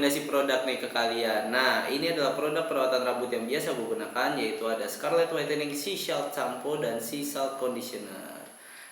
rekomendasi produk nih ke kalian. Nah, ini adalah produk perawatan rambut yang biasa gue gunakan, yaitu ada Scarlett Whitening Sea Salt Shampoo dan Sea Salt Conditioner.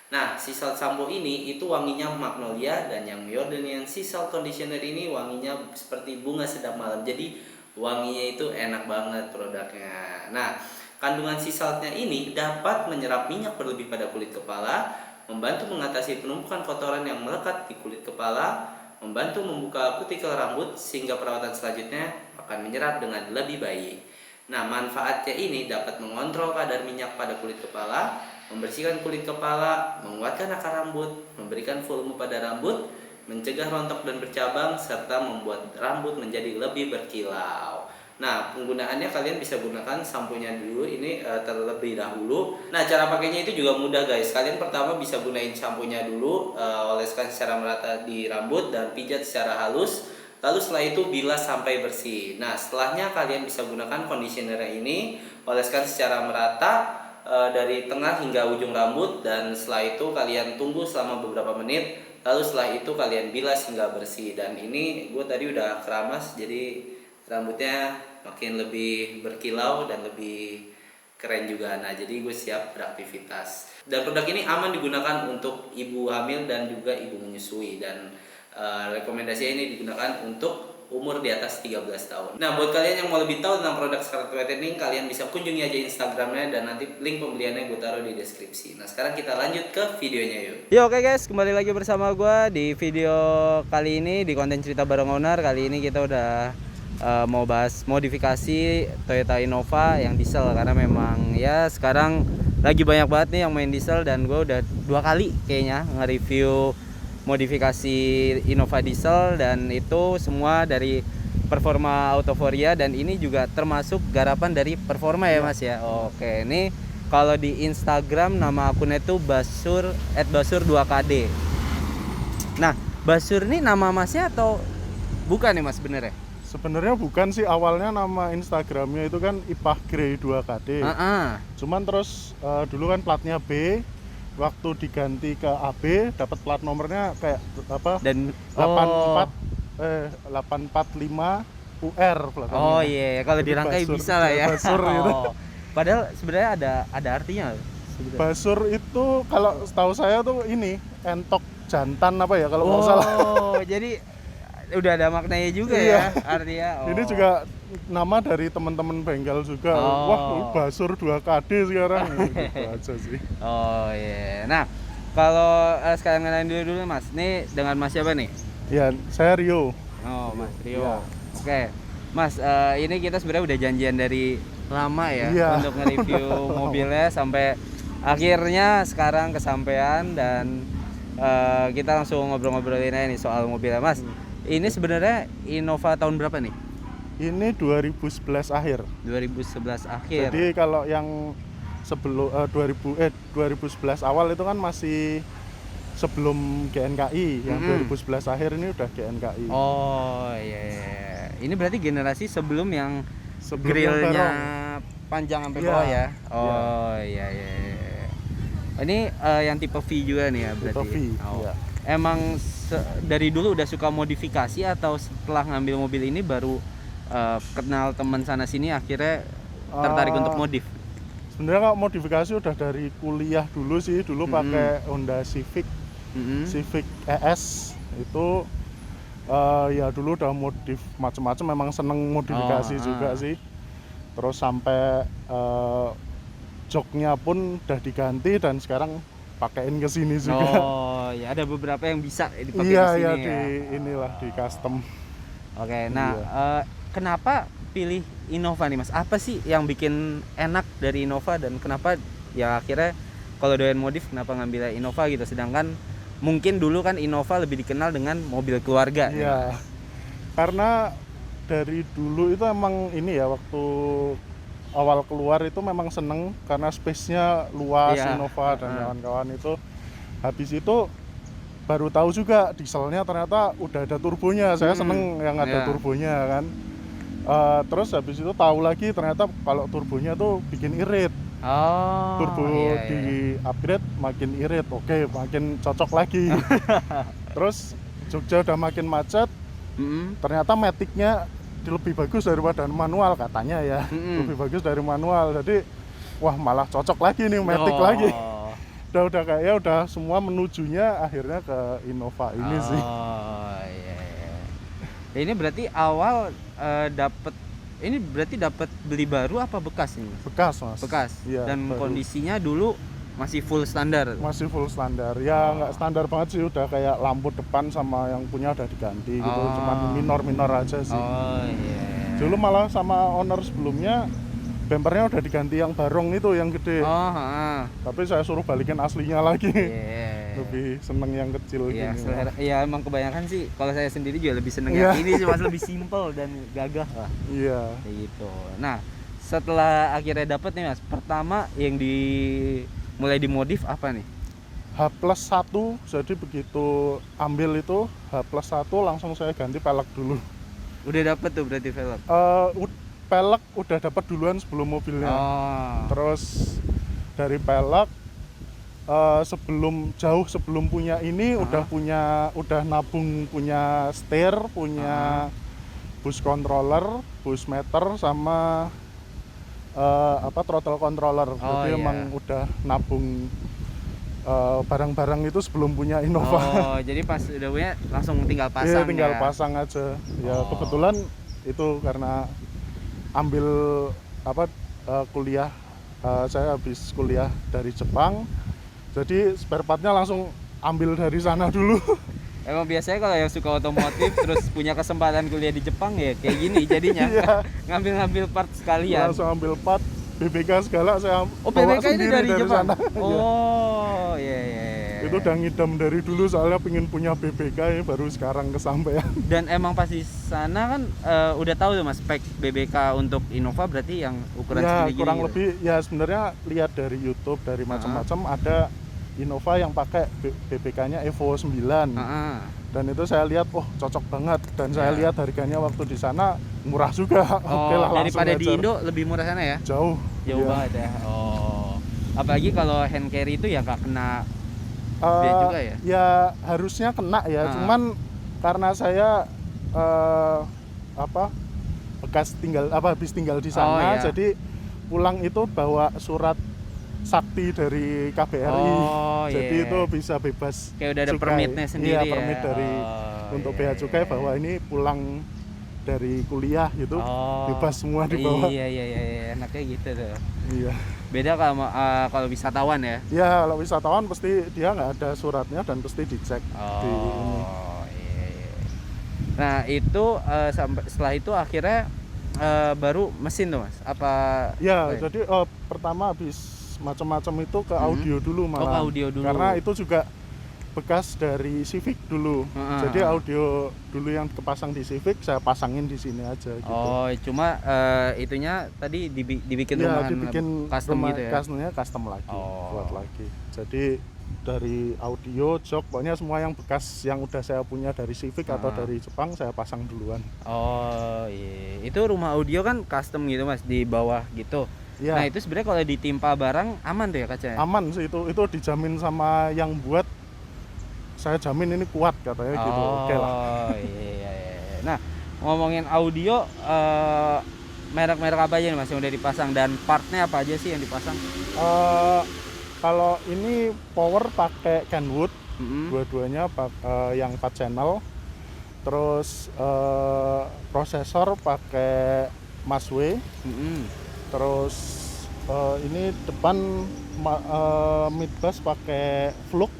Nah, Sea Salt Shampoo ini itu wanginya magnolia, dan yang Jordanian Sea Salt Conditioner ini wanginya seperti bunga sedap malam. Jadi wanginya itu enak banget produknya. Nah, kandungan sea saltnya ini dapat menyerap minyak berlebih pada kulit kepala, membantu mengatasi penumpukan kotoran yang melekat di kulit kepala, membantu membuka kutikel rambut sehingga perawatan selanjutnya akan menyerap dengan lebih baik. Nah, manfaatnya ini dapat mengontrol kadar minyak pada kulit kepala, membersihkan kulit kepala, menguatkan akar rambut, memberikan volume pada rambut, mencegah rontok dan bercabang, serta membuat rambut menjadi lebih berkilau. Nah, penggunaannya kalian bisa gunakan sampunya dulu ini terlebih dahulu. Nah, cara pakainya itu juga mudah guys. Kalian pertama bisa gunain sampunya dulu, oleskan secara merata di rambut dan pijat secara halus. Lalu setelah itu bilas sampai bersih. Nah, setelahnya kalian bisa gunakan conditioner ini, oleskan secara merata dari tengah hingga ujung rambut, dan setelah itu kalian tunggu selama beberapa menit. Lalu setelah itu kalian bilas hingga bersih. Dan ini gue tadi udah keramas, jadi rambutnya makin lebih berkilau dan lebih keren juga. Nah, jadi gue siap beraktivitas. Dan produk ini aman digunakan untuk ibu hamil dan juga ibu menyusui. Dan rekomendasinya ini digunakan untuk umur di atas 13 tahun. Nah, buat kalian yang mau lebih tahu tentang produk Scarlett Whitening, kalian bisa kunjungi aja Instagramnya, dan nanti link pembeliannya gue taruh di deskripsi. Nah, sekarang kita lanjut ke videonya yuk. Oke guys, kembali lagi bersama gue di video kali ini di konten cerita bareng owner. Kali ini kita udah mau bahas modifikasi Toyota Innova yang diesel, karena memang ya sekarang lagi banyak banget nih yang main diesel, dan gue udah 2 kali kayaknya nge-review modifikasi Innova diesel, dan itu semua dari Performa Autoforia, dan ini juga termasuk garapan dari Performa ya Mas ya. Oke, ini kalau di Instagram nama akunnya itu Basur @basur2kd. Nah, Basur ini nama Masnya atau bukan nih Mas sebenarnya? Sebenarnya bukan sih, awalnya nama Instagramnya itu kan Ipah Grey 2KD. Cuman terus dulu kan platnya B, waktu diganti ke AB dapat plat nomornya kayak apa? Dan 845 UR plat nomornya. Oh iya, kalau dirangkai Basur, bisa lah ya. Basur gitu. Padahal sebenarnya ada artinya sebenarnya. Basur itu kalau setahu saya tuh ini entok jantan apa ya kalau nggak salah. Oh, jadi udah ada maknanya juga Iya. ya artinya. Ini juga nama dari teman-teman bengkel juga. Wah, Basur 2KD sekarang. Gitu aja sih. Oh iya. Nah, kalau sekarang kenalin dulu Mas. Nih dengan Mas siapa nih? Ya, saya Rio. Oh, Mas Rio. Iya. Oke. Mas, ini kita sebenarnya udah janjian dari lama ya Iya. untuk nge-review mobilnya, sampai akhirnya sekarang kesampaian, dan kita langsung ngobrol-ngobrolin aja nih soal mobilnya Mas. Ini sebenarnya Innova tahun berapa nih? Ini 2011 akhir. 2011 akhir. Jadi kalau yang sebelum 2011 awal itu kan masih sebelum GNKI. Yang 2011 akhir ini udah GNKI. Oh iya. Ini berarti generasi sebelum yang grillnya panjang sampai bawah ya. Oh iya. Ini yang tipe V juga nih ya berarti. Tipe V. Oh. Iya. Emang dari dulu udah suka modifikasi, atau setelah ngambil mobil ini baru kenal teman sana sini akhirnya tertarik untuk modif? Sebenarnya kalau modifikasi udah dari kuliah dulu sih. Dulu pakai Honda Civic, Civic ES itu ya dulu udah modif macam-macam, memang seneng modifikasi juga sih. Terus sampai joknya pun udah diganti, dan sekarang pakein ke sini juga. Oh ya, ada beberapa yang bisa dipakai Iya, di sini ya. di inilah di custom. Oke, nah kenapa pilih Innova nih Mas? Apa sih yang bikin enak dari Innova, dan kenapa ya akhirnya kalau doyan modif kenapa ngambil Innova gitu, sedangkan mungkin dulu kan Innova lebih dikenal dengan mobil keluarga. Iya. Karena dari dulu itu emang ini ya, waktu awal keluar itu memang seneng karena space-nya luas, Innova dan kawan-kawan itu. Habis itu baru tahu juga dieselnya ternyata udah ada turbonya. Saya seneng yang ada turbonya kan. Terus habis itu tahu lagi ternyata kalau turbonya tuh bikin irit. Turbo di upgrade makin irit. Oke, makin cocok lagi. Terus Jogja udah makin macet, Ternyata Matic-nya lebih bagus daripada manual katanya ya. Lebih bagus dari manual. Jadi wah malah cocok lagi nih Matic lagi. Udah kayak udah semua menujunya akhirnya ke Innova ini sih. Oh iya. Ini berarti awal dapat beli baru apa bekas ini? Bekas Mas. Bekas. Iya, dan baru. kondisinya dulu masih full standar. Masih full standar. Ya nggak standar banget sih, udah kayak lampu depan sama yang punya udah diganti gitu. Cuman minor-minor aja sih. Oh iya. Dulu malah sama owner sebelumnya bempernya udah diganti yang barong itu yang gede. Tapi saya suruh balikin aslinya lagi. Yeah. Lebih seneng yang kecil Iya, gini. ya emang kebanyakan sih kalau saya sendiri juga lebih seneng yang ini sih Mas, lebih simple dan gagah lah. Iya. Kayak gitu. Nah, setelah akhirnya dapat nih Mas, pertama yang mulai dimodif apa nih? H+1, jadi begitu ambil itu H+1 langsung saya ganti pelek dulu. Udah dapet tuh berarti velg? Pelek udah dapat duluan sebelum mobilnya. Terus dari pelek jauh sebelum punya ini udah nabung punya setir, punya bus controller, bus meter sama throttle controller. Jadi emang udah nabung barang-barang itu sebelum punya Innova. Jadi pas udah punya langsung tinggal pasang. Iya, tinggal pasang aja. Ya kebetulan itu karena ambil kuliah, saya habis kuliah dari Jepang. Jadi spare partnya langsung ambil dari sana dulu. Emang biasanya kalau yang suka otomotif terus punya kesempatan kuliah di Jepang ya kayak gini jadinya. Ngambil part sekalian. Langsung ambil part, BBK segala saya bawa BBK ini sendiri dari Jepang? sana. Iya. Itu udah ngidam dari dulu soalnya pengen punya BBK ya, baru sekarang kesampaian. Dan emang pas di sana kan udah tahu tuh Mas spek BBK untuk Innova berarti yang ukuran segini kurang gitu. lebih ya sebenarnya lihat dari YouTube dari macam-macam ada Innova yang pakai BBK-nya Evo 9. Dan itu saya lihat cocok banget dan saya lihat harganya waktu di sana murah juga. Oke lah, daripada di Indo lebih murah sana ya? Jauh banget ya. Apalagi kalau hand carry itu ya nggak kena biaya juga ya? Ya harusnya kena ya, cuman karena saya habis tinggal di sana, jadi pulang itu bawa surat sakti dari KBRI, jadi itu bisa bebas. Kayak udah ada permitnya sendiri. Iya, permit dari untuk bea cukai bahwa ini pulang dari kuliah gitu, bebas semua dibawa. Iya, enaknya gitu tuh. Iya. Beda kalau wisatawan ya? Iya, kalau wisatawan pasti dia nggak ada suratnya dan pasti dicek di ini. Iya. Nah itu setelah itu akhirnya baru mesin tuh Mas? Jadi pertama habis macam-macam itu ke audio dulu malah. Ke audio dulu. Karena itu juga bekas dari Civic dulu. Jadi audio dulu yang kepasang di Civic saya pasangin di sini aja gitu. Cuma itunya tadi dibikin custom gitu ya. Customnya custom lagi, buat lagi. Jadi dari audio, jok, pokoknya semua yang bekas yang udah saya punya dari Civic atau dari Jepang saya pasang duluan. Itu rumah audio kan custom gitu Mas di bawah gitu. Ya. Nah itu sebenarnya kalau ditimpa barang aman tuh ya kacanya? Aman sih itu dijamin sama yang buat. Saya jamin ini kuat katanya gitu. Oke lah. Iya. Nah ngomongin audio, merek-merek apa aja nih Mas yang udah dipasang dan partnya apa aja sih yang dipasang? Kalau ini power pakai Kenwood, dua-duanya yang 4 channel. Terus prosesor pakai Masway. Terus ini depan midbus pakai Flux.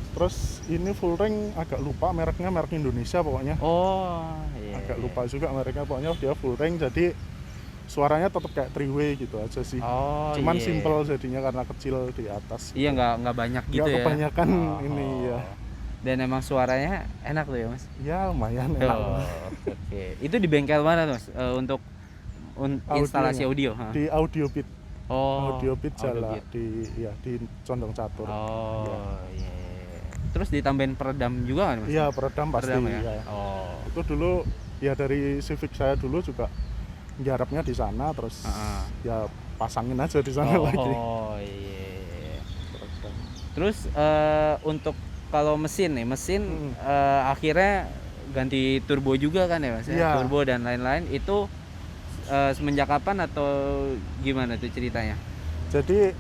Terus ini full ring agak lupa mereknya, merek Indonesia pokoknya. Agak lupa juga mereknya, pokoknya dia full ring jadi suaranya tetap kayak 3-way gitu aja sih. Cuman simple jadinya karena kecil di atas. Iya, nggak banyak gitu ya. Nggak kebanyakan ini ya. Dan emang suaranya enak tuh ya Mas? Ya lumayan enak. Oke. Itu di bengkel mana tuh Mas? Untuk instalasi audio? Di Audiobit. Audiobit Jala di Condong Catur. Iya. Terus ditambahin peredam juga kan Mas? Iya, peredam pasti. Ya. Itu dulu ya dari Civic saya dulu juga garapnya di sana, terus ya pasangin aja di sana lagi. Iya. Terus untuk kalau mesin akhirnya ganti turbo juga kan ya Mas? Ya? Iya. Turbo dan lain-lain itu semenjak kapan atau gimana tuh ceritanya? Jadi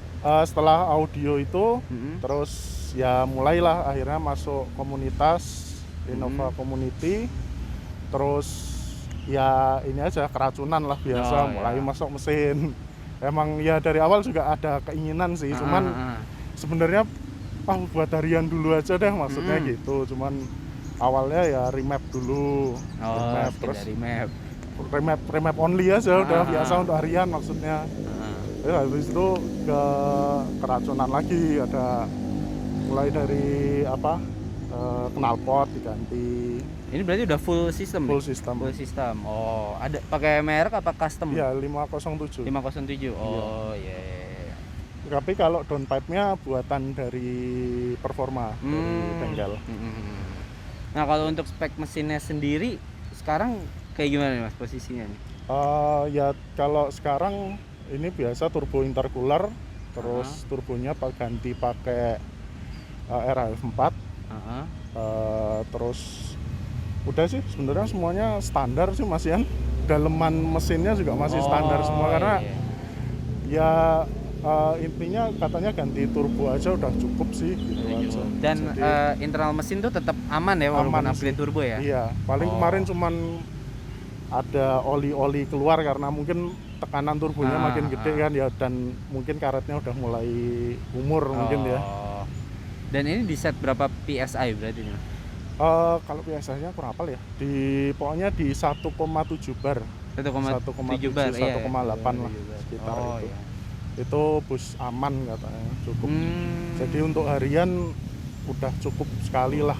setelah audio itu Mm-mm. terus ya mulailah akhirnya masuk komunitas Innova Community. Terus ya ini aja keracunan lah biasa, Oh, mulai ya. masuk mesin. Emang ya dari awal juga ada keinginan sih, cuman sebenarnya buat harian dulu aja deh maksudnya gitu. Cuman awalnya ya remap dulu, remap terus remap. remap only aja udah biasa untuk harian maksudnya. Ya habis itu ke keracunan lagi, ada mulai dari knalpot diganti. Ini berarti udah full system Full nih? system. Full system. Oh, ada pakai merek apa custom? Iya, 507. 507. Oh, iya. Tapi kalau downpipe-nya buatan dari Performa, dari bengkel. Nah, kalau untuk spek mesinnya sendiri sekarang kayak gimana nih Mas posisinya nih? Ya kalau sekarang ini biasa turbo intercooler, terus turbonya ganti pakai RAF4. Terus udah sih sebenarnya semuanya standar sih Mas Yan. Daleman mesinnya juga masih standar semua karena ya intinya katanya ganti turbo aja udah cukup sih gitu aja. Dan jadi, internal mesin tuh tetap aman ya walaupun upgrade turbo ya? Iya, paling kemarin cuman ada oli-oli keluar karena mungkin tekanan turbonya makin gede kan ya, dan mungkin karetnya udah mulai umur mungkin ya. Dan ini di set berapa PSI berarti nih? Kalau PSI-nya kurang hafal ya. Pokoknya di 1,7 bar. 1,7 bar, 1,8 lah sekitar itu. Iya. Itu bus aman katanya, cukup. Jadi untuk harian udah cukup sekali lah.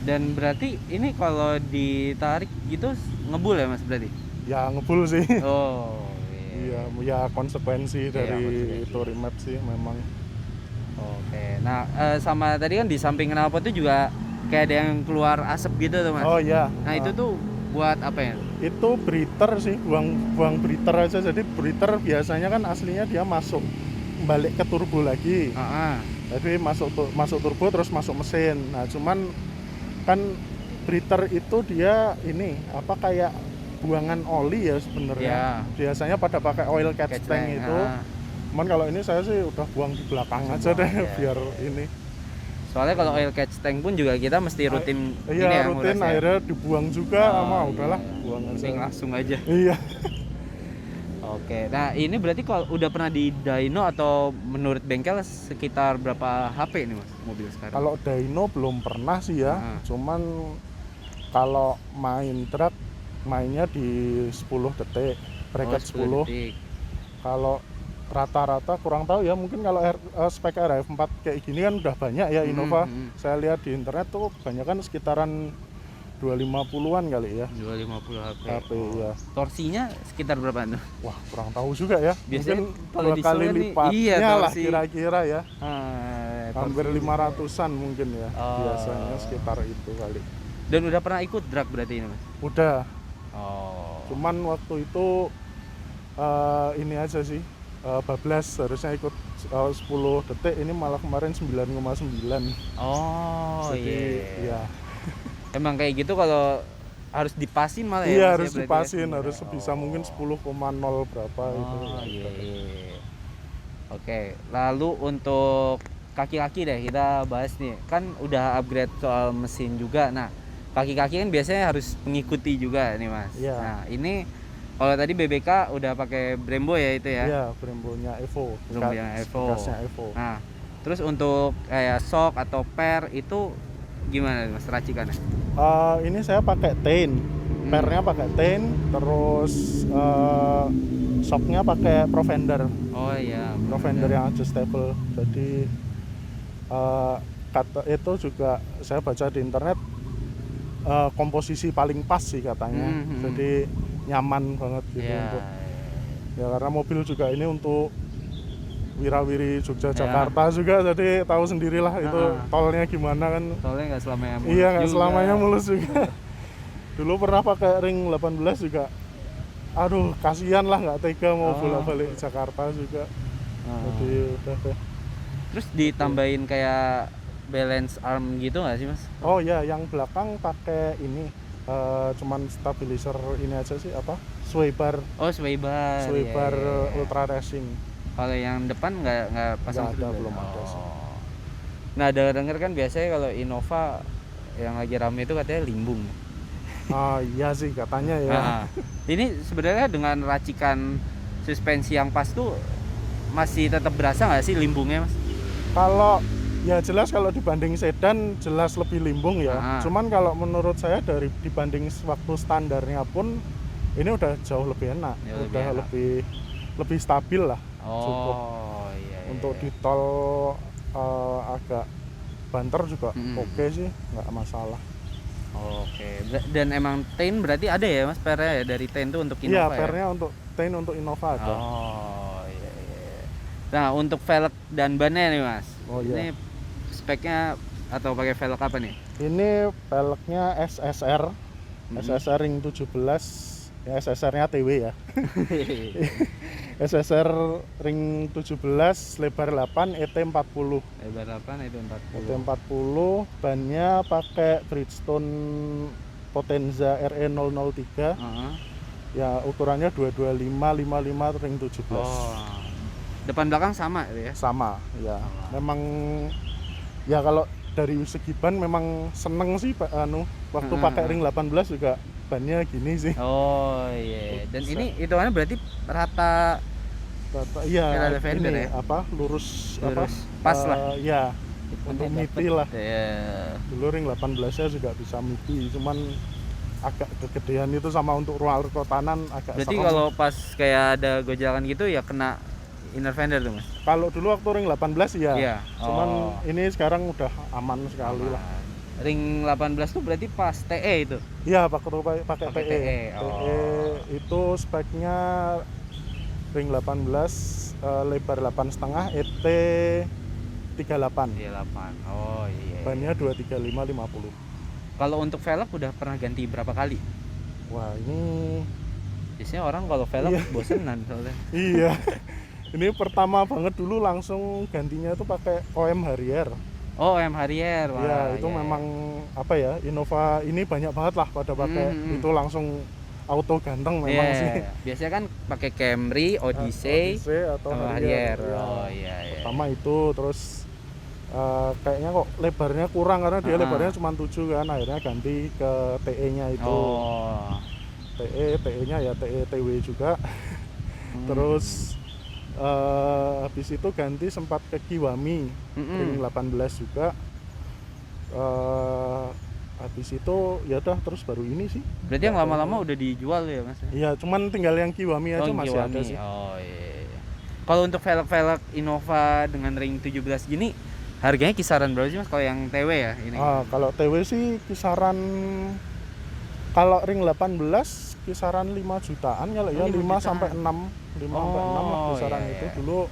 Dan berarti ini kalau ditarik gitu ngebul ya Mas berarti? Ya ngebul sih. Oh iya. Ya konsekuensi dari itu remap sih memang. Oke. Nah sama tadi kan di samping knalpot itu juga kayak ada yang keluar asap gitu tuh Mas. Oh iya. Nah itu tuh buat apa ya? Itu breather sih, buang breather aja. Jadi breather biasanya kan aslinya dia masuk balik ke turbo lagi. Jadi masuk turbo terus masuk mesin. Nah cuman kan breather itu dia ini kayak buangan oli ya sebenarnya. Biasanya pada pakai oil catch tank itu. Cuman kalau ini saya sih udah buang di belakang aja deh biar ini. Soalnya kalau oil catch tank pun juga kita mesti rutin rutin akhirnya dibuang juga udahlah buang aja. Langsung aja. Iya. Oke. Nah, ini berarti kalau udah pernah di dyno atau menurut bengkel sekitar berapa HP nih Mas mobil sekarang? Kalau dyno belum pernah sih ya. Cuman kalau main truk mainnya di 10 detik, bracket 10. Kalau rata-rata kurang tahu ya, mungkin kalau spek RF4 kayak gini kan udah banyak ya Innova. Saya lihat di internet tuh kebanyakan sekitaran 250-an kali ya. 250 HP. Ya. Torsinya sekitar berapa tuh? Wah, kurang tahu juga ya. Biasanya mungkin 2 kali lipatnya lah kira-kira ya. Hampir 500-an mungkin ya. Biasanya sekitar itu kali. Dan udah pernah ikut drag berarti ini Mas? Udah. Cuman waktu itu ini aja sih. bablas harusnya ikut 10 detik, ini malah kemarin 9,9. Jadi, iya. Emang kayak gitu kalau harus dipasin malah ya? Iya, harus ya, dipasin, harus sebisa mungkin 10,0 berapa itu. Oke, lalu untuk kaki-kaki deh kita bahas nih. Kan udah upgrade soal mesin juga. Nah, kaki-kaki kan biasanya harus mengikuti juga nih Mas. Iya. Nah, ini kalau tadi BBK udah pakai Brembo ya itu ya? Iya, Brembonya Evo. Brembonya Evo. Evo. Nah, terus untuk kayak shock atau per itu gimana Mas racikannya? Ini saya pakai Tain. Pernya pakai Tain, terus shocknya pakai Provender. Oh iya, Provender yang adjustable. Jadi kata itu juga saya baca di internet komposisi paling pas sih katanya. Jadi nyaman banget gitu untuk ya karena mobil juga ini untuk wirawiri Jogja Jakarta juga, jadi tahu sendirilah itu tolnya gimana kan. Tolnya nggak selamanya mulus. Iya, nggak selamanya mulus juga. Dulu pernah pakai ring 18 juga. Aduh, kasihan lah, nggak tega mau bolak-balik Jakarta juga. Jadi udah deh. Terus ditambahin kayak balance arm gitu nggak sih mas? Oh ya, yang belakang pakai ini cuman stabilizer ini aja sih, apa? Sway bar. Oh sway bar. Sway bar iya. ultra racing. Kalau yang depan nggak pasang Nggak ada, sway bar? belum ada sih. Oh. Nah denger kan biasanya kalau Innova yang lagi rame itu katanya limbung. Ah iya sih katanya ya. Nah, ini sebenarnya dengan racikan suspensi yang pas tuh masih tetap berasa nggak sih limbungnya mas? Kalau ya jelas kalau dibanding sedan jelas lebih limbung ya. Cuman kalau menurut saya dari dibanding waktu standarnya pun ini udah jauh lebih enak. Ya, udah lebih stabil lah. Cukup. Iya. Untuk di tol agak banter juga oke sih, nggak masalah. Oke. Dan emang Tain berarti ada ya mas pernya ya dari Tain tuh untuk Innova? Iya, pernya untuk Tain untuk Innova ada. Oh iya. Nah untuk velg dan bannya nih mas. Oh iya. Ini speknya atau pakai velg apa nih? Ini velgnya SSR, SSR ring 17, ya SSR-nya TW ya. SSR ring 17, lebar 8, ET40. Lebar 8, ET40. ET40, bannya pakai Bridgestone Potenza RE003. Ya ukurannya 225 ring 17. Oh. Depan belakang sama ya? Sama, ya. Memang ya kalau dari segi ban memang seneng sih waktu pakai ring 18 juga bannya gini sih. Oh iya. Dan ini hitungannya berarti rata. Iya, ini ya? Lurus apa? Pas lah. Ya. Untuk MIDI lah. Iya. Dulu ring 18-nya juga bisa MIDI, cuman agak kegedean itu sama untuk ruang perkotanan agak. Berarti kalau pas kayak ada gojakan gitu ya kena inner fender tuh mas? Kalau dulu waktu ring 18 ya. Iya. Cuman ini sekarang udah aman sekali lah. Ring 18 tuh berarti pas TE itu? Iya, pakai TE. TE. TE itu speknya ring 18 lebar 8,5 ET 38. 38. Oh iya. Bannya 235/50. Kalau untuk velg udah pernah ganti berapa kali? Wah, ini biasanya orang kalau velg bosenan soalnya. Iya. Ini pertama banget dulu langsung gantinya itu pakai OM Harrier. Oh, OM Harrier. Wah, ya, itu memang apa ya? Innova ini banyak banget lah pada pakai itu langsung auto ganteng memang sih. Biasanya kan pakai Camry, Odyssey atau Harrier. Ya. Oh iya. Pertama itu terus kayaknya kok lebarnya kurang karena dia lebarnya cuma 7 kan, akhirnya ganti ke TE-nya itu. Oh. TE-nya ya TE TW juga. Terus habis itu ganti sempat ke Kiwami ring 18 juga. Habis itu ya udah terus baru ini sih. Berarti yang lama-lama udah dijual ya mas? Iya, cuman tinggal yang Kiwami aja masih ada sih. Oh iya. Kalau untuk velg Innova dengan ring 17 gini harganya kisaran berapa sih mas kalau yang TW ya ini? Kalau TW sih kisaran, kalau ring 18 kisaran 5 jutaan ya, 5 sampai 6 lah kisaran itu. Dulu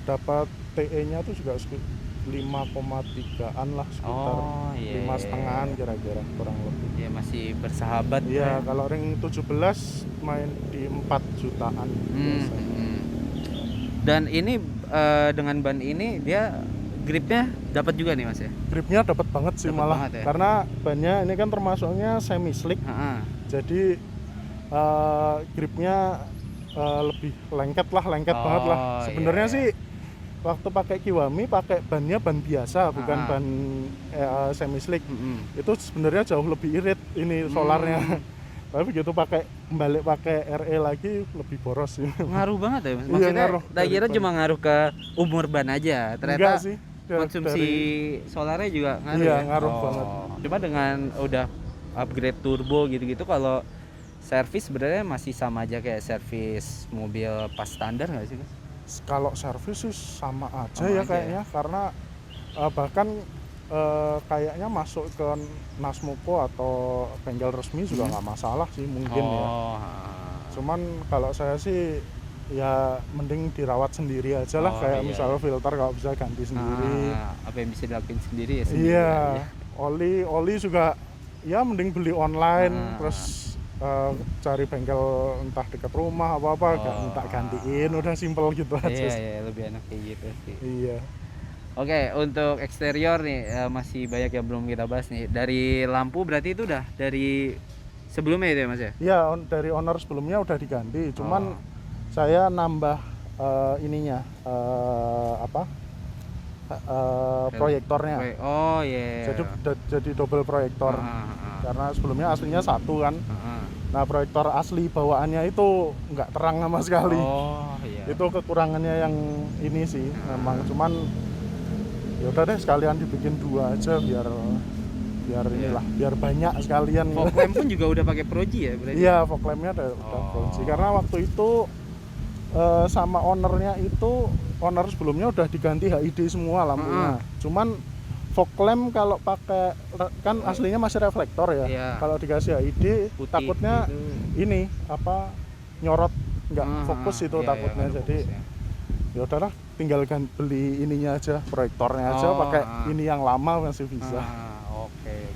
dapat TE-nya tuh juga 5,3an lah sekitar 5,5an kira-kira kurang lebih. Ya masih bersahabat. Iya, kalau ring 17 main di 4 jutaan. Dan ini dengan ban ini dia gripnya dapat juga nih mas ya? Gripnya dapat banget sih, malah banget ya? Karena bannya ini kan termasuknya semi slick. Jadi gripnya lebih lengket banget lah. Sebenarnya sih waktu pakai Kiwami pakai bannya ban biasa, bukan ban semi slick. Itu sebenarnya jauh lebih irit ini solarnya. Tapi begitu kembali pakai RE lagi lebih boros sih. Ngaruh banget ya mas? Maksudnya ngaruh. Tak kira cuma ngaruh ke umur ban aja, ternyata enggak sih. Konsumsi solarnya juga ngaruh. Iya, ngaruh banget. Cuma dengan udah upgrade turbo gitu-gitu, kalau servis sebenarnya masih sama aja kayak servis mobil pas standar nggak sih mas? Kalau servis sih sama aja kayaknya. Karena bahkan kayaknya masuk ke Nasmoko atau bengkel resmi juga nggak masalah sih mungkin ya. Cuman kalau saya sih ya mending dirawat sendiri aja lah, kayak misalnya filter kalau bisa ganti sendiri. Apa yang bisa dilakuin sendiri ya sendiri. Iya, oli juga ya mending beli online, terus cari bengkel entah dekat rumah apa minta gantiin, udah simpel gitu aja. Iya, lebih enak kayak gitu sih. Iya. Oke, untuk eksterior nih masih banyak yang belum kita bahas nih. Dari lampu berarti itu udah dari sebelumnya itu ya Mas ya? Iya, dari owner sebelumnya udah diganti, cuman saya nambah ininya apa? Proyektornya. Oh iya. Jadi double proyektor. Karena sebelumnya aslinya satu kan. Nah, proyektor asli bawaannya itu nggak terang sama sekali. Oh iya. Itu kekurangannya yang ini sih, memang. Cuman ya udah deh, sekalian dibikin 2 aja biar inilah, biar banyak sekalian. Fog lamp pun juga udah pakai Proji ya berarti? Iya, fog lampnya udah Proji. Karena waktu itu sama ownernya itu, owner sebelumnya udah diganti HID semua lampunya. Cuman fog lamp kalau pakai kan aslinya masih reflektor ya. Iya. Kalau dikasih HID Putih takutnya gitu. ini apa, nyorot nggak fokus itu iya, takutnya. iya, Jadi ya udahlah, tinggal beli ininya aja, proyektornya aja, pakai ini yang lama masih bisa. Oke.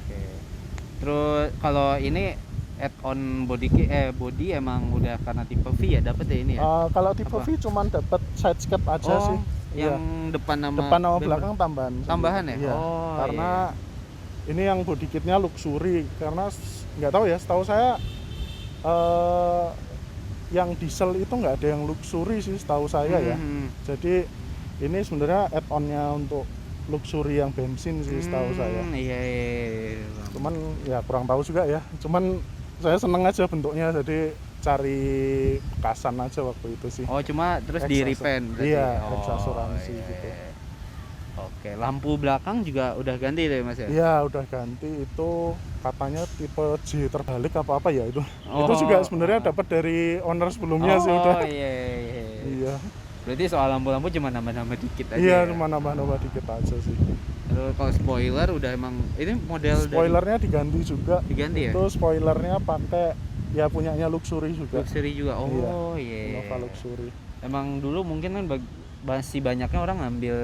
Terus kalau ini add-on body emang udah karena tipe V ya dapat ya ini ya? Kalau tipe V cuman dapat side skirt aja sih. Yang Iya. depan sama belakang tambahan ya? Iya. Oh, karena ini yang body kitnya luxury, karena nggak tahu ya, setahu saya yang diesel itu nggak ada yang luxury sih setahu saya ya. Jadi ini sebenarnya add-onnya untuk luxury yang bensin sih setahu saya. Iya. Cuman ya kurang tahu juga ya. Cuman saya seneng aja bentuknya, jadi cari bekasan aja waktu itu sih. Oh, cuma terus di repaint berarti? Iya, ex asuransi gitu. Oke, lampu belakang juga udah ganti deh Mas ya? Iya, udah ganti. Itu katanya tipe J terbalik apa ya itu. Itu juga sebenarnya dapat dari owner sebelumnya sih udah. Oh iya. Iya. Berarti soal lampu-lampu cuma nambah-nambah dikit aja. Iya, ya? cuma nambah-nambah dikit aja sih. Terus kalau spoiler udah emang ini model spoilernya diganti juga. Diganti ya? Itu spoilernya pakai ya punyanya luxury juga. Luxury juga. Oh iya. Innova luxury. Emang dulu mungkin kan masih banyaknya orang ngambil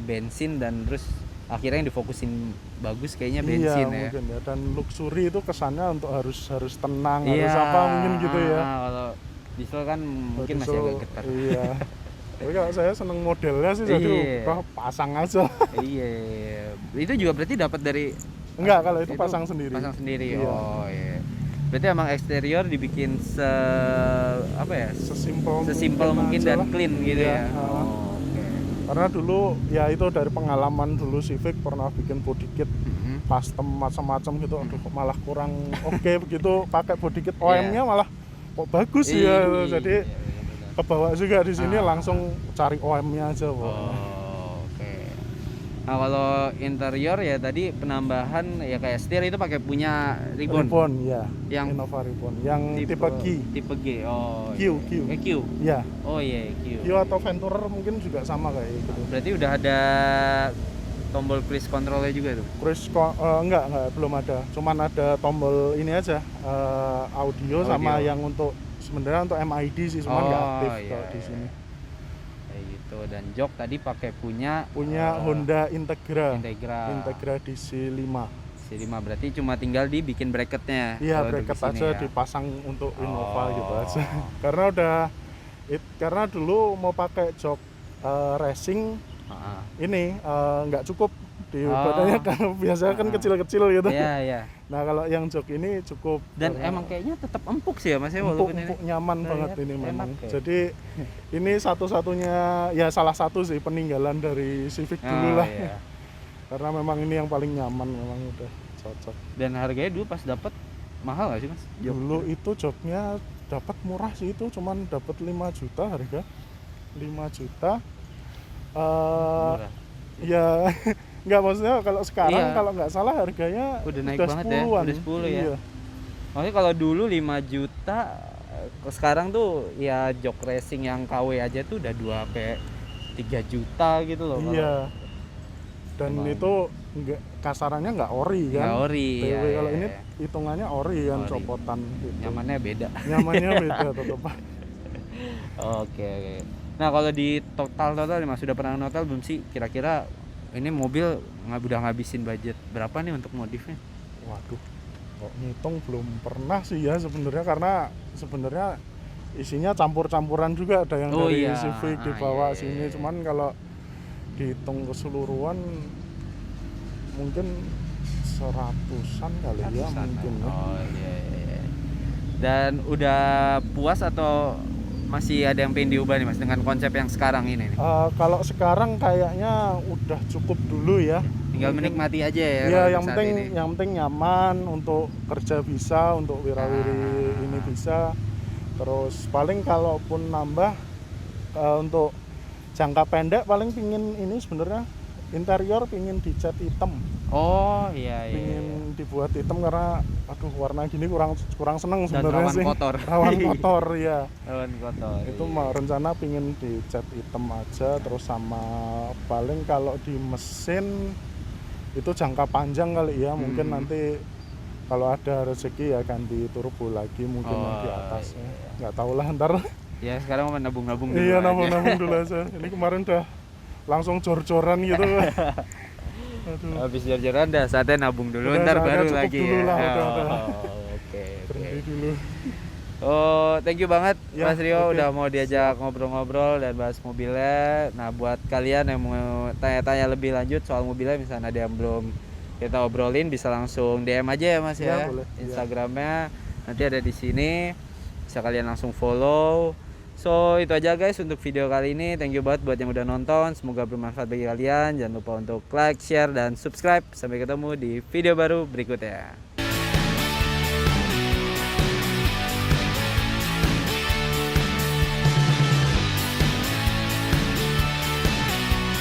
bensin dan terus akhirnya yang difokusin bagus kayaknya bensin ya. Mungkin ya. Dan luxury itu kesannya untuk harus tenang, harus apa mungkin gitu ya. Kalau diesel kan mungkin masih agak getar. Iya. Tapi kalau saya seneng modelnya sih, jadi pasang aja. Iya. Itu juga berarti dapat dari enggak, kalau itu pasang sendiri. Pasang sendiri. Iya. Oh iya. Berarti emang eksterior dibikin sesimpel mungkin dan clean gitu ya. Oke. Karena dulu ya itu dari pengalaman dulu Civic pernah bikin body kit custom macam-macam gitu, aduh kok malah kurang oke begitu, pakai body kit OM-nya malah kok bagus ya. Jadi kebawa juga di sini, langsung cari OM-nya aja. Nah kalau interior ya tadi penambahan ya kayak setir itu pakai punya Ribbon ya, yang Innova Ribbon yang tipe G. Tipe G. Oh. Q. Q. Ya. Oh iya, Q. Atau Venturer mungkin juga sama kayak gitu. Berarti udah ada tombol cruise controlnya juga tuh? Enggak, belum ada. Cuman ada tombol ini aja, audio sama yang untuk sebenarnya untuk MID sih, cuman nggak aktif kalau di sini. Dan jok tadi pakai punya Honda Integra DC5. Berarti cuma tinggal dibikin bracketnya. Iya, bracket aja ya, dipasang untuk Innova gitu aja. Karena dulu mau pakai jok racing ini nggak cukup di badannya, kan biasanya kan kecil-kecil gitu. Iya. Nah kalau yang jok ini cukup, dan emang kayaknya tetap empuk sih ya Mas ya, walaupun empuk nyaman banget ini memang. Ya. Jadi ini satu-satunya ya, salah satu sih peninggalan dari Civic dulu lah. Iya. Karena memang ini yang paling nyaman, memang udah cocok. Dan harganya dulu pas dapat mahal nggak sih Mas? Dulu itu joknya dapat murah sih, itu cuman dapat 5 juta harga. 5 juta. Ya nggak, maksudnya kalau sekarang kalau nggak salah harganya udah naik banget 10-an. Ya, udah 10 ya. Iya. Maksudnya kalau dulu 5 juta, sekarang tuh ya jok racing yang KW aja tuh udah 2-3 juta gitu loh. Iya. Dan itu kasarannya nggak ori kan? Nggak ori. Kalau ini hitungannya ori kan, copotan gitu. Nyamannya beda. Tetap. Oke. Nah kalau di total Mas sudah pernah total belum sih? Kira-kira ini mobil udah ngabisin budget berapa nih untuk modifnya? Waduh, kok ngitung belum pernah sih ya sebenarnya, karena sebenarnya isinya campur-campuran juga, ada yang dari Civic dibawa sini. Cuman kalau dihitung keseluruhan mungkin 100-an kali ya Ratusan. mungkin ya. Oh iya, iya, iya. Dan udah puas atau masih ada yang pengen diubah nih Mas dengan konsep yang sekarang ini nih? Kalau sekarang kayaknya udah cukup dulu ya. Tinggal Mungkin- menikmati aja ya. Iya, kalau yang saat penting ini. yang penting nyaman, untuk kerja bisa, untuk wirawiri ini bisa. Terus paling kalaupun nambah untuk jangka pendek paling pingin ini sebenarnya interior pingin dicat hitam. Oh iya iya. Pingin dibuat hitam karena aduh warna gini kurang seneng Dan sebenarnya rawan sih. kotor. Rawan kotor ya. Rawan kotor. Itu iya. mau rencana pingin dicat hitam aja, terus sama paling kalau di mesin itu jangka panjang kali ya, mungkin nanti kalau ada rezeki ya ganti turbo lagi mungkin yang di atasnya. Nggak tahu lah ntar. Ya sekarang mau nabung-nabung dulu Iya, aja. nabung-nabung dulu aja. Ini kemarin udah langsung jor-joran gitu. Aduh. Habis jor-joran dah saatnya nabung dulu, Udah, ntar saatnya baru cukup lagi dulu ya. lah, udah. Oke. Berhenti dulu. Oh, thank you banget Ya, Mas Rio oke. udah mau diajak ngobrol-ngobrol dan bahas mobilnya. Nah, buat kalian yang mau tanya-tanya lebih lanjut soal mobilnya, misalnya ada yang belum kita obrolin, bisa langsung DM aja ya Mas Ya, ya. boleh. Instagramnya nanti ada di sini, bisa kalian langsung follow. So itu aja guys untuk video kali ini. Thank you banget buat yang udah nonton. Semoga bermanfaat bagi kalian. Jangan lupa untuk like, share, dan subscribe. Sampai ketemu di video baru berikutnya.